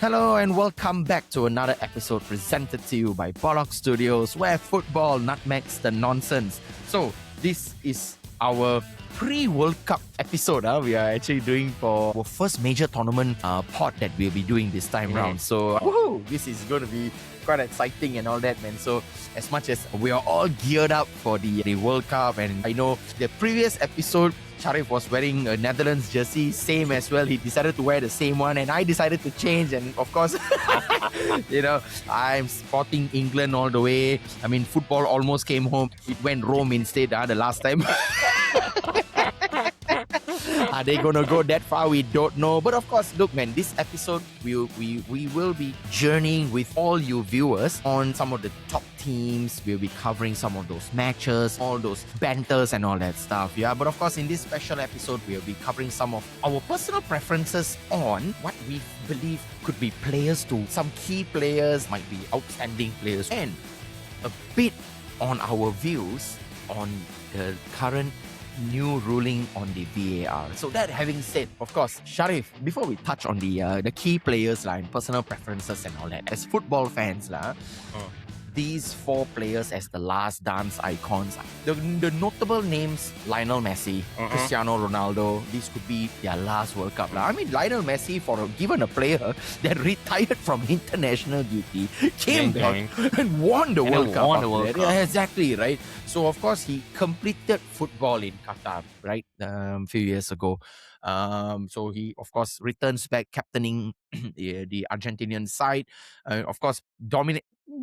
Hello and welcome back to another episode presented to you by Bollock Studios, where football nutmegs the nonsense. So this is our pre-World Cup episode. We are actually doing for our first major tournament pod that we'll be doing this time round. So woohoo, this is going to be quite exciting and all that, man. So as much as we are all geared up for the World Cup, and I know the previous episode Shariff was wearing a Netherlands jersey, same as well. He decided to wear the same one, and I decided to change. And of course, I'm supporting England all the way. I mean, football almost came home. It went Rome instead the last time. Are they gonna go that far? We don't know. But of course, look, man, this episode we will be journeying with all you viewers on some of the top teams. We'll be covering some of those matches, all those banters and all that stuff. Yeah, but of course, in this special episode, we'll be covering some of our personal preferences on what we believe could be players to some key players, might be outstanding players, and a bit on our views on the current new ruling on the VAR. So that having said, of course, Shariff, before we touch on the key players and personal preferences and all that, as football fans, these four players as the last dance icons, the notable names: Lionel Messi, Cristiano Ronaldo. This could be their last World Cup. I mean, Lionel Messi, given a player that retired from international duty, came back and won the World Cup. Yeah, exactly, right? So of course he completed football in Qatar, right? A few years ago. So he of course returns back captaining the Argentinian side. Of course,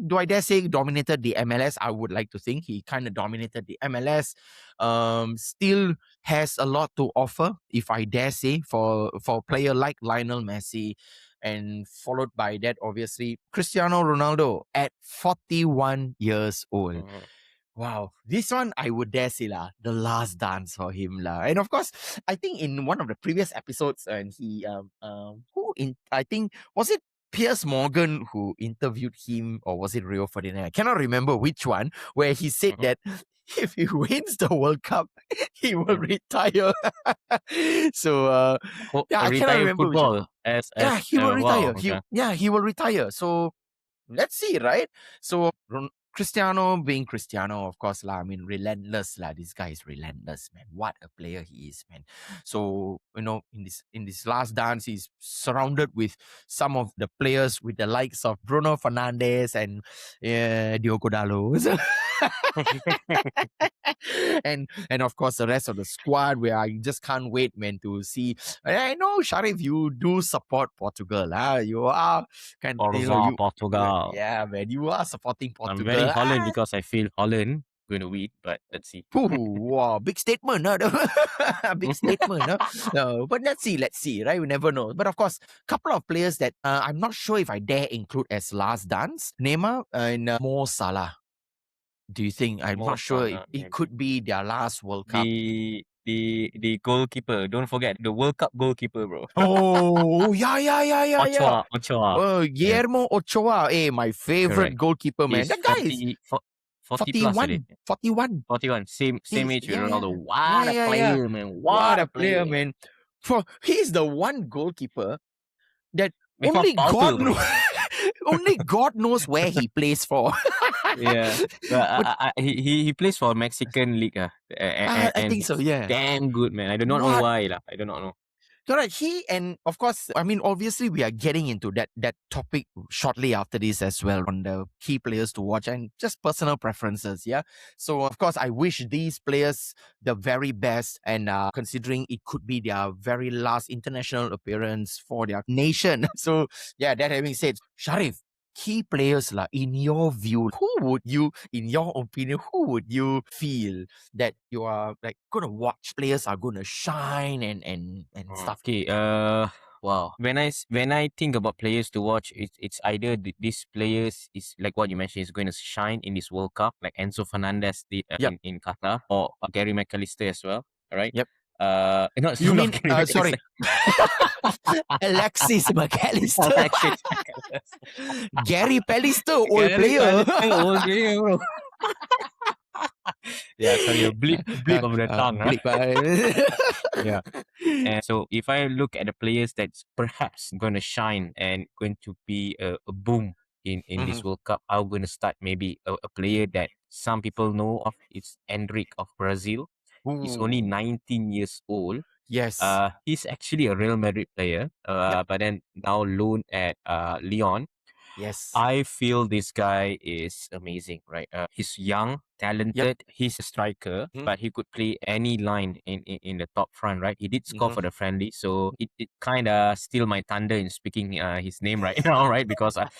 do I dare say dominated the MLS? I would like to think he kind of dominated the MLS. Still has a lot to offer, if I dare say, for a player like Lionel Messi. And followed by that, obviously, Cristiano Ronaldo at 41 years old. Wow, this one I would dare say the last dance for him . And of course, I think in one of the previous episodes, and he I think was it Piers Morgan who interviewed him, or was it Rio Ferdinand? I cannot remember which one, where he said that if he wins the World Cup, he will retire. So I cannot remember football he will retire. Wow, He will retire. So let's see, right? So Cristiano being Cristiano, of course, I mean, relentless . This guy is relentless, man. What a player he is, man. So, in this last dance, he's surrounded with some of the players with the likes of Bruno Fernandes and Diogo Dalot. and of course the rest of the squad, where I just can't wait, man, to see. I know, Shariff, you do support Portugal. You are kind of Portugal. Yeah, man, you are supporting Portugal. I'm very Holland because I feel Holland going to win, but let's see. Wow, big statement, big statement. But let's see, right? We never know. But of course, couple of players that I'm not sure if I dare include as last dance: Neymar and Mo Salah. Do you think? I'm not sure. It could be their last World Cup. The goalkeeper. Don't forget the World Cup goalkeeper, bro. Oh, yeah. Ochoa. Guillermo Ochoa. My favorite goalkeeper, man. He's That guy is 41. 41. Same age with Ronaldo. What a player, man. What a player, man. He's the one goalkeeper that only God knows where he plays for. Yeah, but he plays for Mexican league. I think so. Yeah, damn good, man. I do not know why. I do not know. Correct. He, and of course, I mean, obviously, we are getting into that topic shortly after this as well, on the key players to watch and just personal preferences. Yeah. So of course, I wish these players the very best, and considering it could be their very last international appearance for their nation. So yeah, that having said, Shariff, key players, in your view, in your opinion, who would you feel that you are gonna watch players are gonna shine and stuff? Okay. Wow. When I think about players to watch, it's either these players is like what you mentioned is going to shine in this World Cup, like Enzo Fernandez did in Qatar, or Gary McAllister as well. All right. Yep. Not you mean sorry, Alexis McAllister. Gary Pallister, old player. Old player, bro. Yeah, sorry, a blip of the tongue. Blip. Yeah. And so if I look at the players that's perhaps going to shine and going to be a boom in this Mhm. World Cup, I'm going to start maybe a player that some people know of. It's Endrick of Brazil. He's only Ooh. 19 years old. Yes. He's actually a Real Madrid player, Yep. but then now loaned at Lyon. Yes. I feel this guy is amazing, right? He's young, Yep. talented. He's a striker, Mhm. but he could play any line in the top front, right? He did score Mhm. for the friendly, so it kind of steal my thunder in speaking his name right now, right? Because I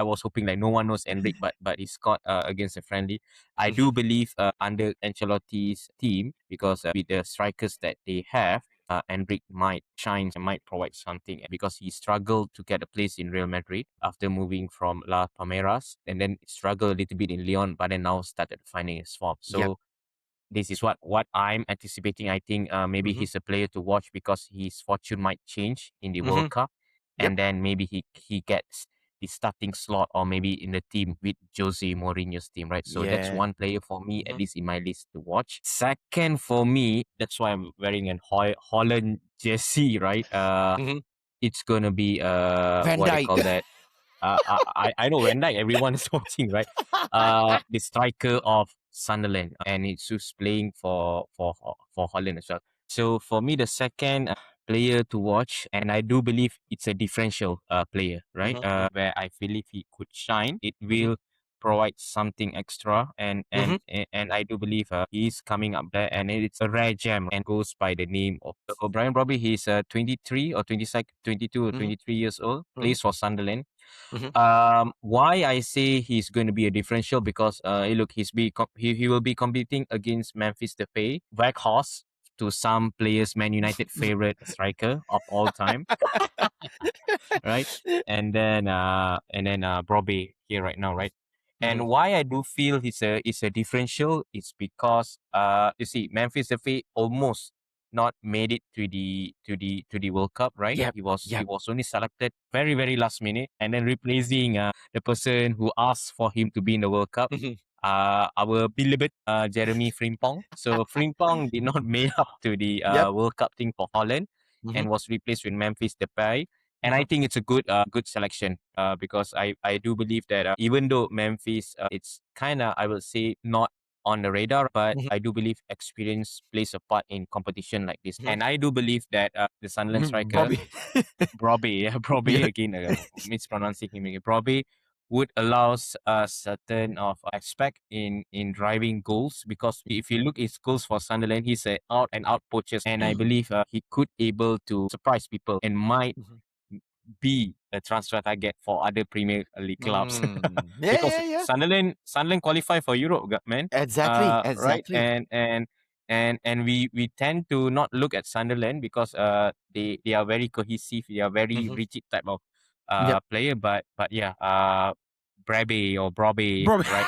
was hoping like no one knows Enric, but he scored against the friendly. I Mhm. do believe under Ancelotti's team because with the strikers that they have, Endrick might shine and might provide something because he struggled to get a place in Real Madrid after moving from La Palmeiras and then struggled a little bit in Lyon, but then now started finding his form. Yep. So this is what I'm anticipating. I think maybe Mhm. he's a player to watch because his fortune might change in the World Mhm. Cup, Yep. and then maybe he gets the starting slot or maybe in the team with Jose Mourinho's team, right? So that's Yeah. one player for me, at Mhm. least in my list to watch. Second for me, that's why I'm wearing an Holland jersey, right? Mhm. It's gonna be Van what they Dijk. call that. I know Van Dijk, everyone is watching, right? The striker of Sunderland, and it's who's playing for Holland as well. So for me, the second player to watch, and I do believe it's a differential player, right? Mhm. Where I believe he could shine. It Mhm. will provide something extra, and Mhm. I do believe he's coming up there, and it's a rare gem, and goes by the name of O'Brien. Probably he's 23 or 22 or Mhm. 23 years old. Mhm. Plays for Sunderland. Mhm. Why I say he's going to be a differential because look, he will be competing against Memphis Depay, Weghorst, to some players Man United favorite striker of all time, right? And then Brobbey here right now, right? Mhm. And why I do feel he's a differential is because you see Memphis Depay almost not made it to the World Cup, right? Yep. He Yep. was only selected very very last minute, and then replacing the person who asked for him to be in the World Cup, Mhm. our beloved Jeremy Frimpong. So Frimpong did not make up to the Yep. World Cup team for Holland Mhm. and was replaced with Memphis Depay. And I Uh-huh. think it's a good selection because I do believe that even though Memphis it's kind of I will say not on the radar, but Mhm. I do believe experience plays a part in competition like this. Mhm. And I do believe that the Sunderland Mhm. striker Bobby. Brobbey, yeah, Brobbey Yeah. again, mispronouncing him again. Brobbey would allows a certain of aspect in driving goals because if you look his goals for Sunderland, he's a out and out poacher, and I believe he could able to surprise people and might Mhm. be a transfer target for other Premier League clubs Mm. Yeah. because Yeah. Yeah. Sunderland qualify for Europe, man. Exactly. Right, Exactly. and we tend to not look at Sunderland because they are very cohesive, they are very Mhm. rigid type of Yep. player, but yeah, Brabby or Brobby, Bobby. right?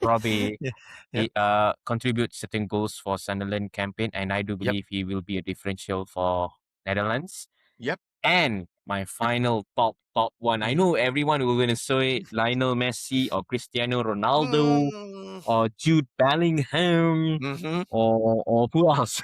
Brobby, Yeah. Yep. he contributes certain goals for Sunderland campaign, and I do Yep. believe he will be a differential for Netherlands. Yep. And my final top one. I Mhm. know everyone will gonna say Lionel Messi or Cristiano Ronaldo Mm. or Jude Bellingham Mhm. or who else?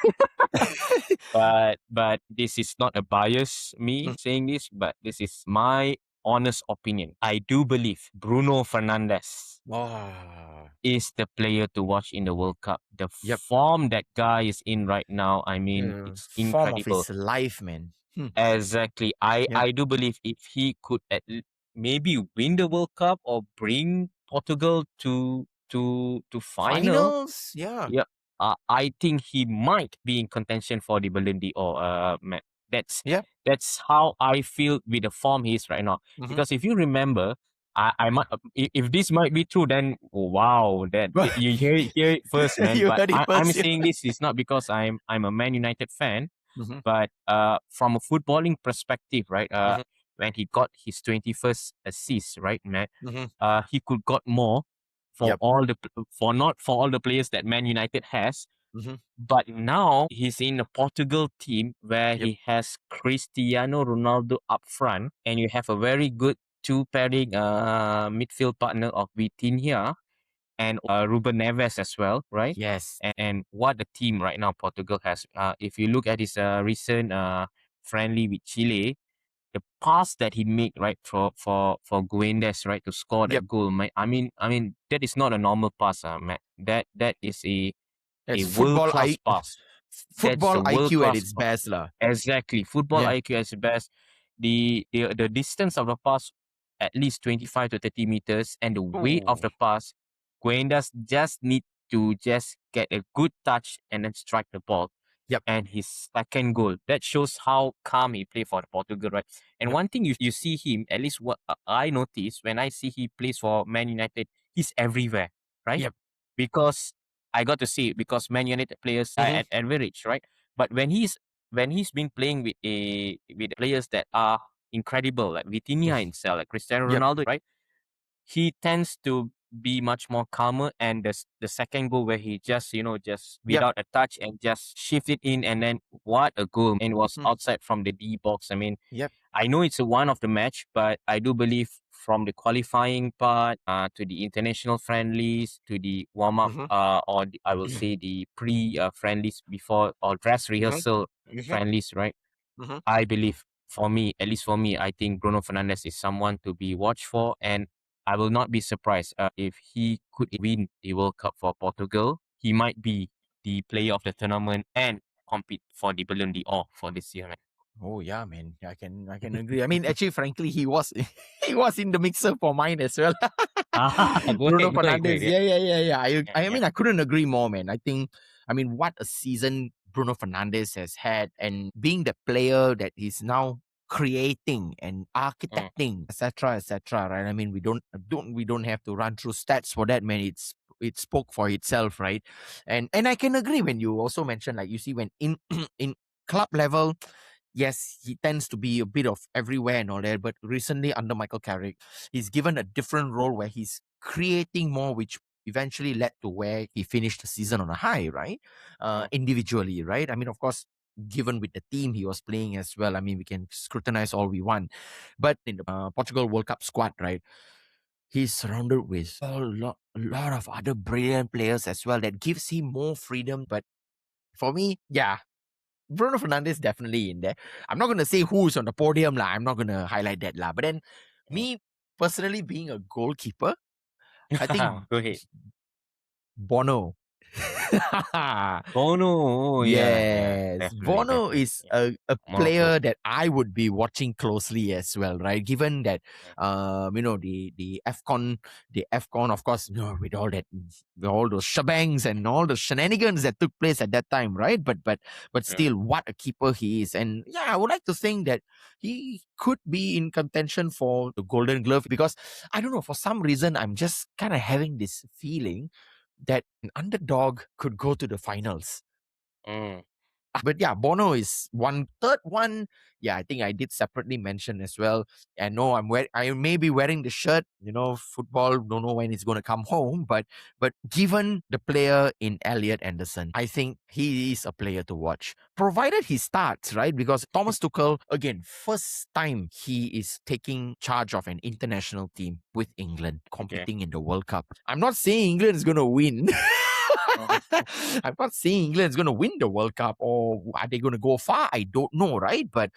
But this is not a bias me Mhm. saying this, but this is my honest opinion. I do believe Bruno Fernandes Wow. is the player to watch in the World Cup. The Yep. form that guy is in right now, I mean, The it's form of incredible. his life, man. Hmm. Exactly. I Yep. I do believe if he could maybe win the World Cup or bring Portugal to final, Finals. Yeah. yeah, I think he might be in contention for the Ballon d'Or. Matt. That's Yep. that's how I feel with the form he is right now. Mhm. Because if you remember, I might if this might be true, then oh, wow, you hear it first, man. You But heard it I'm first. Yeah. saying this is not because I'm a Man United fan, Mhm. but from a footballing perspective, right? Mhm. When he got his 21st assist, right, Matt? Mhm. He could got more Yep. for not for all the players that Man United has, Mhm. but now he's in a Portugal team where Yep. he has Cristiano Ronaldo up front, and you have a very good two pairing midfield partner of Vitinha and Ruben Neves as well, right? Yes. And what the team right now Portugal has. If you look at his recent friendly with Chile, the pass that he made right for Guendes right to score Yep. that goal. I mean that is not a normal pass, Matt. That is a It's world class pass. That's football a world IQ at class its pass. best, lah. Exactly. Football Yeah. IQ as the best. The distance of the pass at least 25 to 30 meters and the weight of Oh. the pass, Guendas just need to just get a good touch and then strike the ball. Yep. And his second goal, that shows how calm he played for the Portugal, right? And Yep. one thing you see him, at least what I notice when I see he plays for Man United, he's everywhere, right? Yep. Because I got to see it because Man United players are Mhm. at average, right? But when he's been playing with players that are incredible, like Vitinha himself, like Cristiano Yep. Ronaldo, right? He tends to be much more calmer. And the second goal where he just Yep. without a touch and just shift it in, and then what a goal! And it was Mm. outside from the D box. I mean, Yep. I know it's a one of the match, but I do believe from the qualifying part to the international friendlies to the warm up Mhm. I will say the pre friendlies before or dress Mhm. rehearsal Mhm. friendlies, right? Mhm. I believe for me, at least for me, I think Bruno Fernandes is someone to be watched for, and I will not be surprised if he could win the World Cup for Portugal. He might be the player of the tournament and compete for the Ballon d'Or for this year, man. Oh yeah, man. I can agree. I mean, actually, frankly, he was he was in the mixer for mine as well. Go Bruno ahead, go ahead, go Fernandes. ahead. Yeah, Yeah. yeah, I yeah. mean, I couldn't agree more, man. I mean, what a season Bruno Fernandes has had, and being the player that he's now creating and Mm, architecting, etc. Right? I mean, we don't have to run through stats for that, man. It spoke for itself, right? And I can agree when you also mentioned, like, you see, when in in club level, yes, he tends to be a bit of everywhere and all that. But recently, under Michael Carrick, he's given a different role where he's creating more, which eventually led to where he finished the season on a high, right? mm, Individually, right? I mean, of course, given with the team he was playing as well, I mean, we can scrutinize all we want. But in the Portugal World Cup squad, right? He's surrounded with a lot of other brilliant players as well that gives him more freedom. But for me, yeah, Bruno Fernandes definitely in there. I'm not going to say who's on the podium, lah. I'm not going to highlight that, lah. But then, mm. me personally being a goalkeeper, I think Go ahead. Bono. Bono. Oh, yeah, Yes, definitely, Bono definitely. is Yeah. a Morocco. player that I would be watching closely as well, right? Given that, Mm, the AFCON, of course, with all those shebangs and all the shenanigans that took place at that time, right? But mm, still, what a keeper he is, and yeah, I would like to think that he could be in contention for the Golden Glove, because I don't know, for some reason, I'm just kind of having this feeling that an underdog could go to the finals. mm. But yeah, Bono is one. Third one, yeah, I think I did separately mention as well. I know I may be wearing the shirt. Football. Don't know when it's going to come home, but given the player in Elliot Anderson, I think he is a player to watch, provided he starts, right. Because Thomas Tuchel, again, first time he is taking charge of an international team with England Okay. competing in the World Cup. I'm not saying England is going to win. Mhm. I'm not saying England is going to win the World Cup, or are they going to go far? I don't know, right? But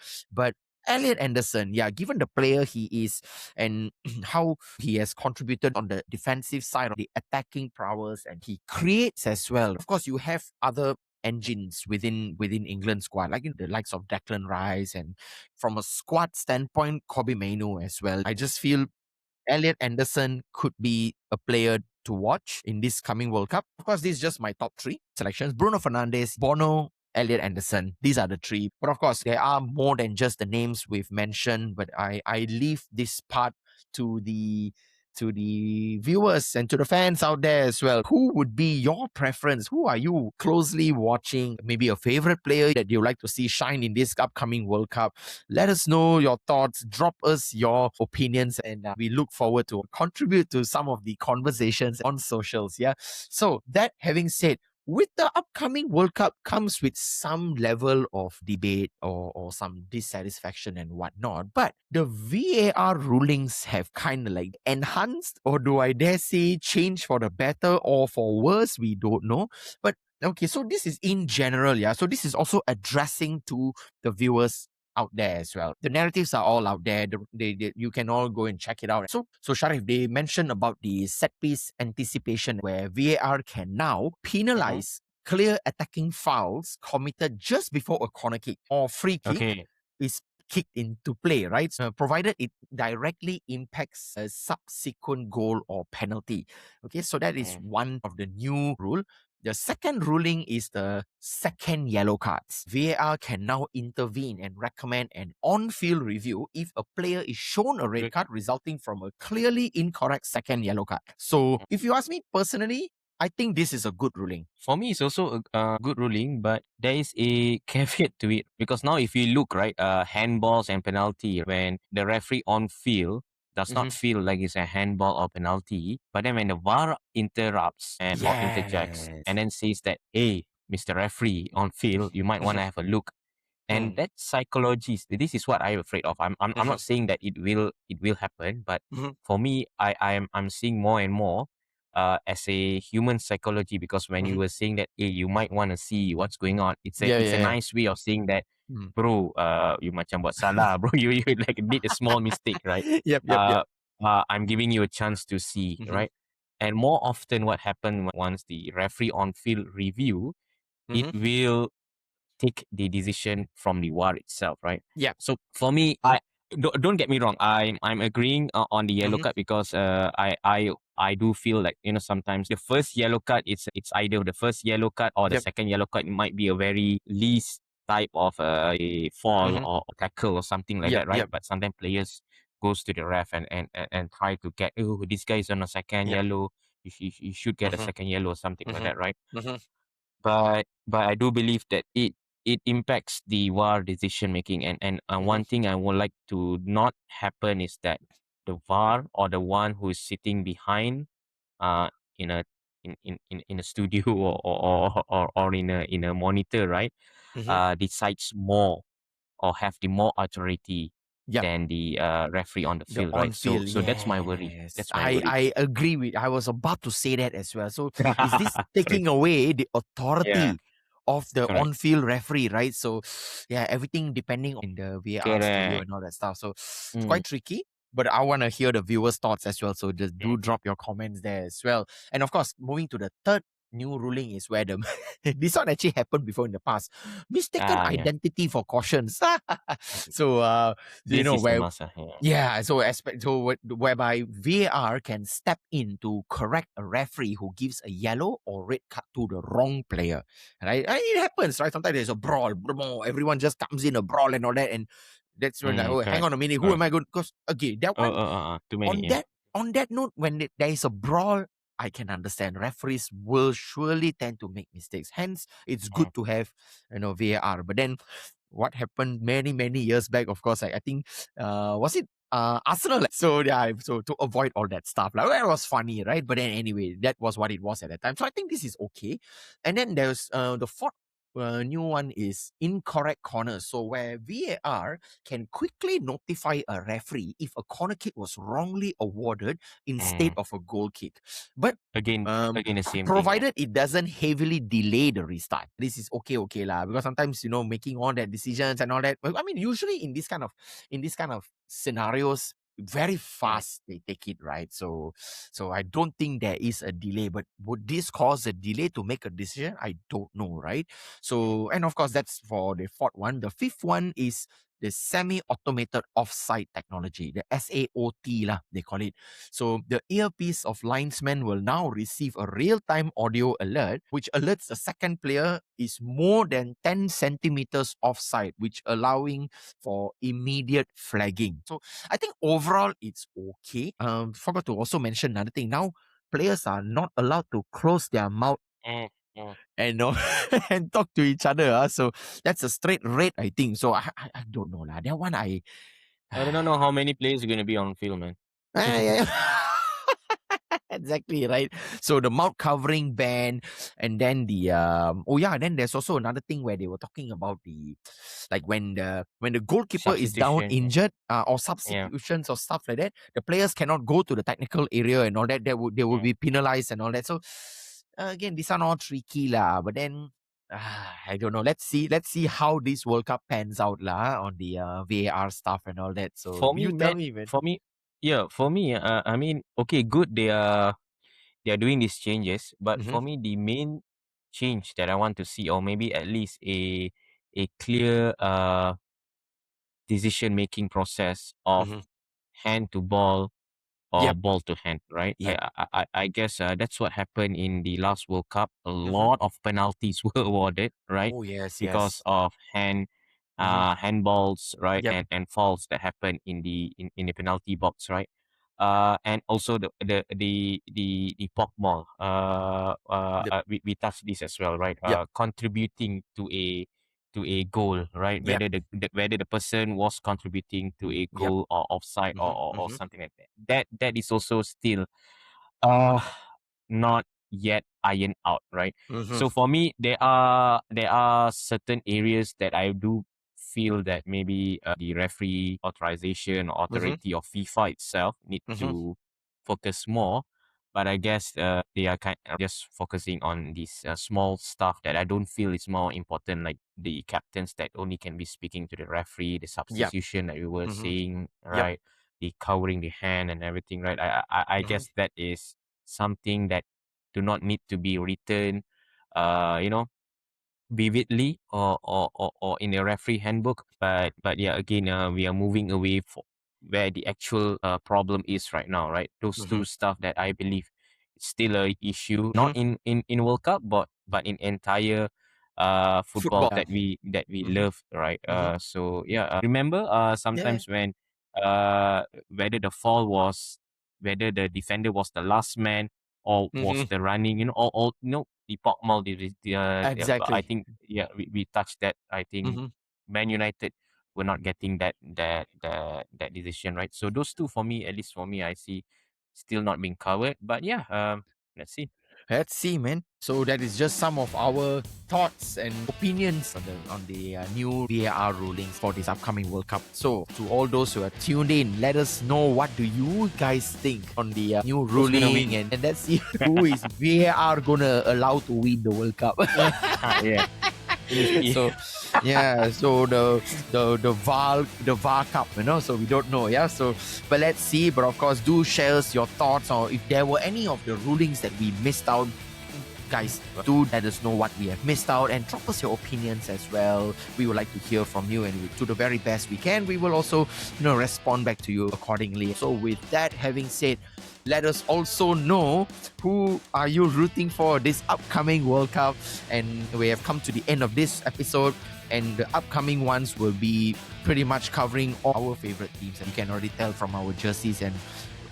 Elliot Anderson, yeah, given the player he is and how he has contributed on the defensive side of the attacking prowess, and he creates as well. Of course, you have other engines within England squad, like the likes of Declan Rice, and from a squad standpoint, Kobe Mainu as well. I just feel Elliot Anderson could be a player to watch in this coming World Cup. Of course, this is just my top three selections. Bruno Fernandes, Bono, Elliot Anderson. These are the three. But of course, there are more than just the names we've mentioned. But I leave this part to the viewers and to the fans out there as well. Who would be your preference? Who are you closely watching? Maybe a favorite player that you like to see shine in this upcoming World Cup? Let us know your thoughts. Drop us your opinions, and we look forward to contribute to some of the conversations on socials. Yeah. So that having said, with the upcoming World Cup comes with some level of debate or some dissatisfaction and whatnot. But the VAR rulings have kind of like enhanced, or do I dare say changed for the better or for worse? We don't know. But okay, so this is in general, yeah. So this is also addressing to the viewers out there as well. The narratives are all out there. You can all go and check it out. So Sharif, they mentioned about the set piece anticipation where VAR can now penalize clear attacking fouls committed just before a corner kick or free kick Okay. is kicked into play, right? Provided it directly impacts a subsequent goal or penalty. Okay, so that is one of the new rule. The second ruling is the second yellow cards. VAR can now intervene and recommend an on-field review if a player is shown a red card resulting from a clearly incorrect second yellow card. So if you ask me personally, I think this is a good ruling. For me, it's also a good ruling, but there is a caveat to it because now if you look right, handballs and penalty when the referee on field does not feel like it's a handball or penalty, but then when the VAR interrupts and or interjects Yes. and then says that, hey, Mr. Referee on field, you might want to have a look. And that psychology, this is what I'm afraid of. I'm not saying that it will happen, but for me, I'm seeing more and more as a human psychology because when you were saying that, hey, you might want to see what's going on, it's a nice way of saying that, bro, you macam buat salah, bro, you like did a small mistake, right? Yep. I'm giving you a chance to see, right? And more often, what happened once the referee on field review, it will take the decision from the VAR itself, right? Yeah. So for me, I don't get me wrong. I'm agreeing on the yellow card because I do feel like sometimes the first yellow card it's either the first yellow card or the Yep. second yellow card. It might be a very least type of a fall or tackle or something like that, right? But sometimes players goes to the ref and try to get, oh, this guy is on a second yellow. You should get a second yellow or something like that, right? But I do believe that it impacts the VAR decision making, and one thing I would like to not happen is that the VAR or the one who is sitting behind uh in a in a studio or in a monitor, right, decides more or have the more authority Yep. than the referee on the The field, right? So on-field, so that's my worry. yes. That's my worry. I agree with. I was about to say that as well. So is this taking away the Yeah, authority of the correct. on-field referee, right? So yeah, everything depending on the VAR studio Correct. and all that stuff. So it's quite tricky. But I want to hear the viewers' thoughts as well. So just do drop your comments there as well. And of course, moving to the third new ruling is where the this one actually happened before in the past. Mistaken Yeah. identity for cautions. So This is the where must. yeah, so whereby VAR can step in to correct a referee who gives a yellow or red card to the wrong player, right? And it happens, right? Sometimes there's a brawl, everyone just comes in a brawl and all that, and that's when oh, hang Correct. on a minute, who am I going? Because okay, that one Too many. on Yeah. that on that note, when there is a brawl, I can understand referees will surely tend to make mistakes. Hence, it's good to have VAR. But then, what happened many years back? Of course, I think was it Arsenal? So yeah, so to avoid all that stuff, like well, it was funny, right? But then anyway, that was what it was at that time. So I think this is okay. And then there's the fourth new one is incorrect corners. So where VAR can quickly notify a referee if a corner kick was wrongly awarded instead of a goal kick. But Again, the same thing. provided it doesn't heavily delay the restart. This is okay lah. Because sometimes making all that decisions and all that. I mean, usually in this kind of scenarios, very fast they take it, right? So I don't think there is a delay. But would this cause a delay to make a decision? I don't know, right? So, and of course, that's for the fourth one. The fifth one is the semi-automated offside technology, the SAOT lah, they call it. So the earpiece of linesmen will now receive a real-time audio alert, which alerts the second player is more than 10 centimeters offside, which allowing for immediate flagging. So I think overall it's okay. Forgot to also mention another thing. Now players are not allowed to close their mouth and and talk to each other. So that's a straight red, I think. So I don't know lah. That one I I don't know how many players are going to be on field, man. yeah. Exactly, right? So the mouth covering ban, and then then there's also another thing where they were talking about the, like when the goalkeeper is down Substitution. injured, or Yeah. substitutions or stuff like that, the players cannot go to the technical area and all that. They will Yeah. be penalized and all that. So again, these are all tricky lah. But then I don't know. Let's see how this World Cup pans out lah on the VAR stuff and all that. So For you me, tell man, me, man. for me, yeah, for me, I mean, okay, good. They are doing these changes, but Mm-hmm, for me, the main change that I want to see, or maybe at least a clear decision making process of mm-hmm. hand to ball or Yep, ball to hand, right? yep. I guess that's what happened in the last World Cup. A Mm-hmm. lot of penalties were awarded, right? Oh yes, Because yes. of Mm-hmm. handballs, right, Yep, and fouls that happen in the penalty box, right? And also the pork ball. yep, We touched this as well, right? yep, Contributing to a goal, right? yep. Whether the person was contributing to a Yep. goal or offside Mm-hmm. or Mm-hmm. something like that. That is also still uh not yet ironed out, right? Mm-hmm. So for me, there are certain areas that I do feel that maybe the referee authorization or Mm-hmm. authority of FIFA itself need Mm-hmm. to focus more. But I guess they are kind of just focusing on these small stuff that I don't feel is more important, like the captains that only can be speaking to the referee, the Yep. substitution that we were Mm-hmm. saying, Yep. right? The covering the hand and everything, right? I Mm-hmm. guess that is something that do not need to be written, you know, vividly or in a referee handbook. But yeah, again, we are moving away for where the actual problem is right now, right? Those Mm-hmm. two stuff that I believe is still a issue, not Mm-hmm. in World Cup, but in entire football Football. that we Mm-hmm. love, right? Mm-hmm. So yeah, remember Yeah. sometimes when uh whether the fall was whether the defender was the last man or Mm-hmm. was the running, all the pork mall, I Exactly. think, yeah, we touched that. I think Mm-hmm. Man United were not getting that decision, right? So those two for me, at least for me, I see still not being covered. But yeah, let's see. Let's see, man. So that is just some of our thoughts and opinions on the new VAR rulings for this upcoming World Cup. So to all those who are tuned in, let us know what do you guys think on the new Who's gonna ruling, win? and let's see who is VAR gonna allow to win the World Cup. Yeah. So yeah, so the VAR Cup, so we don't know, yeah. So but let's see. But of course, do share us your thoughts, or if there were any of the rulings that we missed out, guys, do let us know what we have missed out, and drop us your opinions as well. We would like to hear from you, and we do the very best we can. We will also respond back to you accordingly. So with that having said, let us also know who are you rooting for this upcoming World Cup. And we have come to the end of this episode, and the upcoming ones will be pretty much covering all our favorite teams, and you can already tell from our jerseys and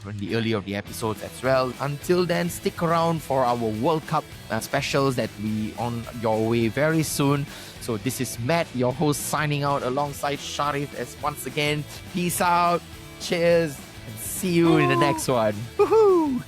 from the earlier of the episodes as well. Until then, stick around for our World Cup specials that we on your way very soon. So this is Matt, your host, signing out alongside Sharif. As once again, peace out, cheers, and see you in the next one. Woohoo!